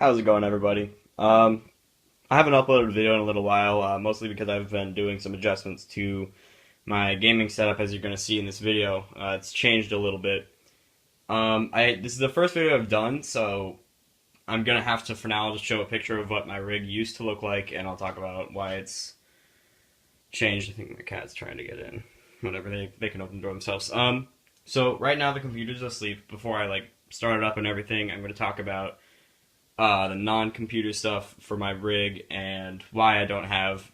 How's it going, everybody? I haven't uploaded a video in a little while, mostly because I've been doing some adjustments to my gaming setup, as you're going to see in this video. It's changed a little bit. This is the first video I've done, so I'm going to have to, for now, just show a picture of what my rig used to look like, and I'll talk about why it's changed. I think my cat's trying to get in. Whatever, they can open the door themselves. So right now the computer's asleep. Before I start it up and everything, I'm going to talk about the non-computer stuff for my rig and why I don't have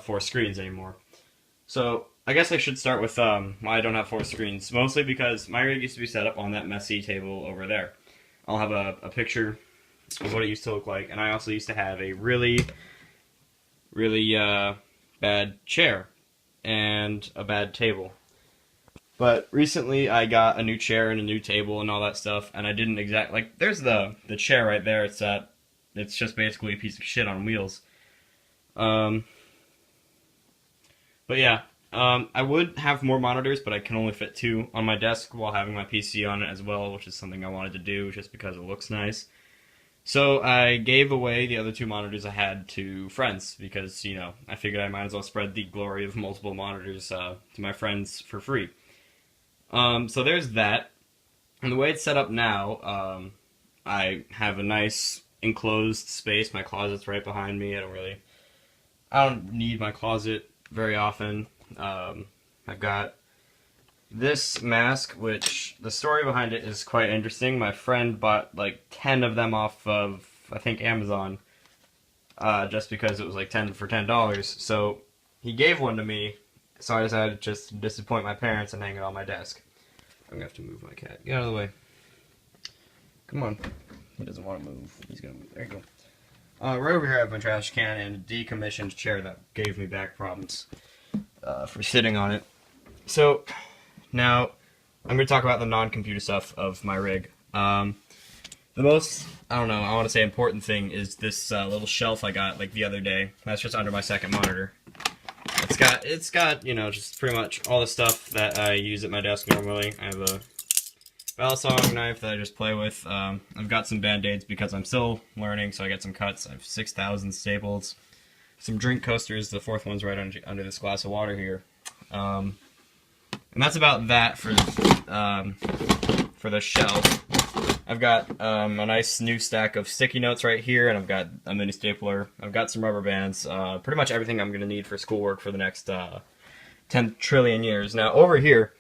4 screens anymore. So I guess I should start with why I don't have 4 screens. Mostly because my rig used to be set up on that messy table over there. I'll have a picture of what it used to look like, and I also used to have a really bad chair and a bad table. But recently I got a new chair and a new table and all that stuff, and I didn't exactly, there's the chair right there. It's just basically a piece of shit on wheels. But yeah, I would have more monitors, but I can only fit 2 on my desk while having my PC on it as well, which is something I wanted to do just because it looks nice. So I gave away the other 2 monitors I had to friends because, I figured I might as well spread the glory of multiple monitors to my friends for free. So there's that. And the way it's set up now, I have a nice enclosed space. My closet's right behind me. I don't need my closet very often. I've got this mask, which the story behind it is quite interesting. My friend bought 10 of them off of, I think, Amazon, just because it was 10 for $10. So he gave one to me, so I decided to just disappoint my parents and hang it on my desk. I'm gonna have to move my cat. Get out of the way. Come on. He doesn't want to move. He's gonna move. There you go. Right over here I have my trash can and a decommissioned chair that gave me back problems for sitting on it. So now I'm going to talk about the non-computer stuff of my rig. The most, I want to say important thing is this little shelf I got the other day. That's just under my second monitor. It's got just pretty much all the stuff that I use at my desk normally. I have a Battlestation knife that I just play with. I've got some band-aids because I'm still learning, so I get some cuts. I have 6,000 staples. Some drink coasters. The 4th one's right under this glass of water here. And that's about that for the shelf. I've got a nice new stack of sticky notes right here, and I've got a mini stapler. I've got some rubber bands. Pretty much everything I'm going to need for schoolwork for the next 10 trillion years. Now, over here,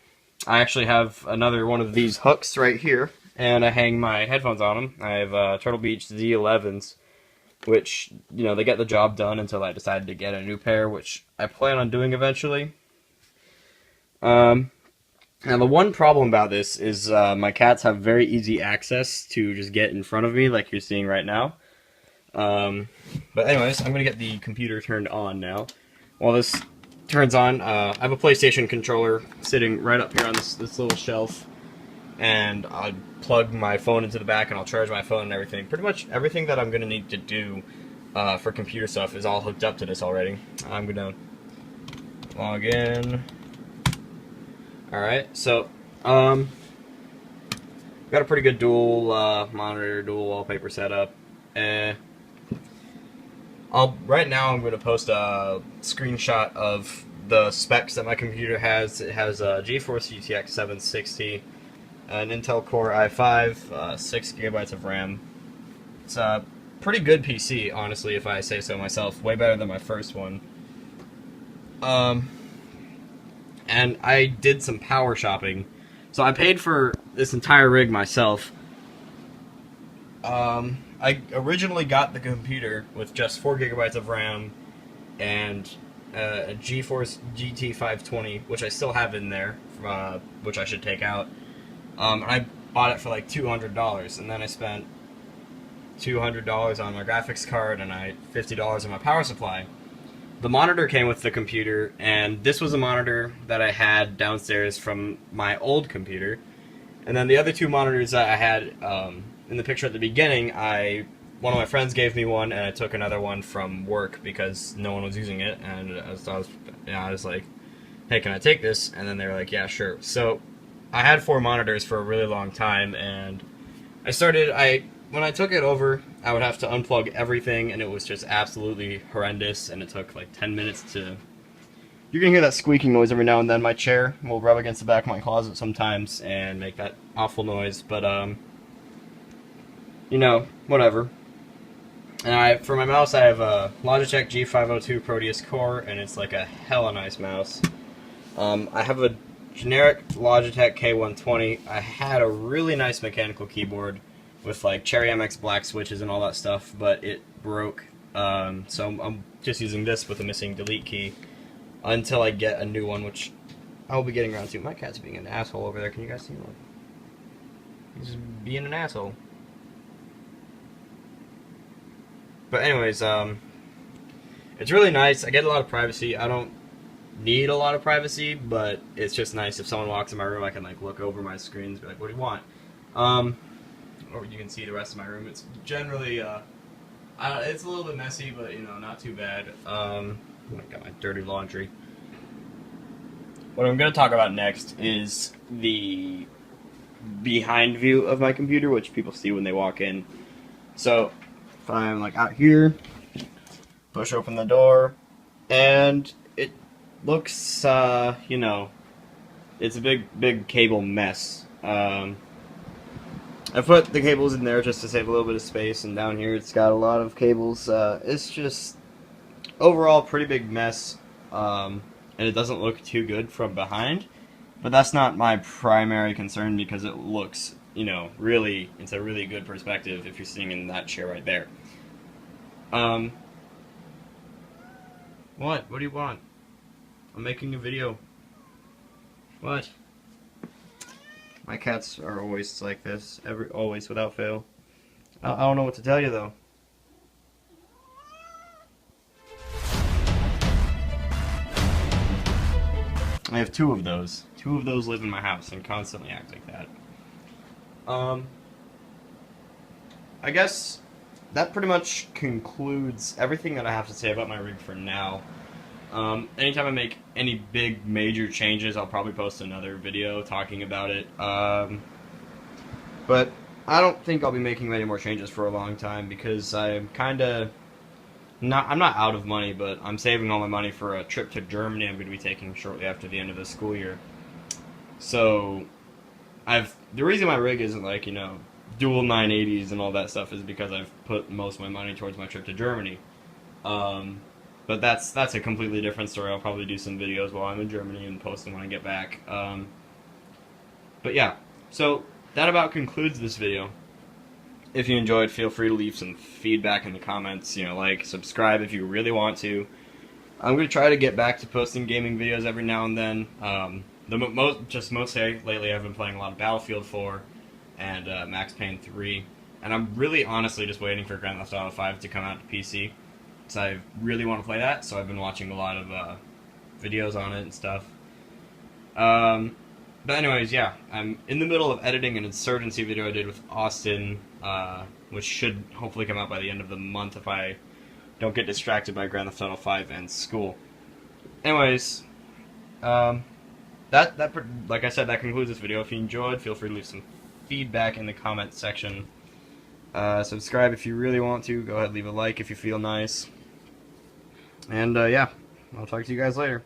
I actually have another one of these hooks right here, and I hang my headphones on them. I have Turtle Beach Z11s, which, they get the job done until I decide to get a new pair, which I plan on doing eventually. Now, the one problem about this is my cats have very easy access to just get in front of me, like you're seeing right now. But anyways, I'm going to get the computer turned on now. While this turns on, I have a PlayStation controller sitting right up here on this little shelf. And I'll plug my phone into the back, and I'll charge my phone and everything. Pretty much everything that I'm going to need to do for computer stuff is all hooked up to this already. I'm going to log in. Alright, so, got a pretty good dual monitor, dual wallpaper setup. Right now I'm going to post a screenshot of the specs that my computer has. It has a GeForce GTX 760, an Intel Core i5, 6 gigabytes of RAM. It's a pretty good PC, honestly, if I say so myself. Way better than my first one. And I did some power shopping. So I paid for this entire rig myself. I originally got the computer with just 4 gigabytes of RAM and a GeForce GT 520, which I still have in there, which I should take out. And I bought it for $200, and then I spent $200 on my graphics card and $50 on my power supply. The monitor came with the computer, and this was a monitor that I had downstairs from my old computer. And then the other 2 monitors that I had in the picture at the beginning, one of my friends gave me one, and I took another one from work because no one was using it. And I was like, hey, can I take this? And then they were like, yeah, sure. So I had 4 monitors for a really long time, and I when I took it over, I would have to unplug everything, and it was just absolutely horrendous, and it took like 10 minutes to... You're gonna hear that squeaking noise every now and then. My chair will rub against the back of my closet sometimes and make that awful noise, but, you know, whatever. And for my mouse, I have a Logitech G502 Proteus Core, and it's like a hella nice mouse. I have a generic Logitech K120. I had a really nice mechanical keyboard with like Cherry MX black switches and all that stuff, but it broke. So I'm just using this with a missing delete key until I get a new one, which I'll be getting around to. My cat's being an asshole over there. Can you guys see him? He's being an asshole. But anyways, it's really nice. I get a lot of privacy. I don't need a lot of privacy, but it's just nice if someone walks in my room, I can like look over my screens and be like, what do you want? Or you can see the rest of my room. It's generally, it's a little bit messy, but you know, not too bad. I got my dirty laundry. What I'm going to talk about next is the behind view of my computer, which people see when they walk in. So, if I'm like out here, push open the door, and it looks, you know, it's a big cable mess. I put the cables in there just to save a little bit of space, and down here it's got a lot of cables. It's just overall pretty big mess, and it doesn't look too good from behind, but that's not my primary concern because it looks, you know, really, it's a really good perspective if you're sitting in that chair right there. What do you want? I'm making a video. What? My cats are always like this, always without fail. I don't know what to tell you though. I have two of those. Two of those live in my house and constantly act like that. I guess that pretty much concludes everything that I have to say about my rig for now. Anytime I make any big major changes, I'll probably post another video talking about it. But I don't think I'll be making many more changes for a long time because I'm kinda I'm not out of money, but I'm saving all my money for a trip to Germany I'm going to be taking shortly after the end of the school year. So the reason my rig isn't like, you know, dual 980s and all that stuff is because I've put most of my money towards my trip to Germany. But that's a completely different story. I'll probably do some videos while I'm in Germany and post them when I get back. But yeah, so that about concludes this video. If you enjoyed, feel free to leave some feedback in the comments. You know, like, subscribe if you really want to. I'm going to try to get back to posting gaming videos every now and then. Mostly lately I've been playing a lot of Battlefield 4 and Max Payne 3. And I'm really honestly just waiting for Grand Theft Auto 5 to come out to PC. So I really want to play that, so I've been watching a lot of videos on it and stuff. But anyways, yeah, I'm in the middle of editing an Insurgency video I did with Austin, which should hopefully come out by the end of the month if I don't get distracted by Grand Theft Auto 5 and school. Anyways, like I said, that concludes this video. If you enjoyed, feel free to leave some feedback in the comment section. Subscribe if you really want to. Go ahead, leave a like if you feel nice. And yeah, I'll talk to you guys later.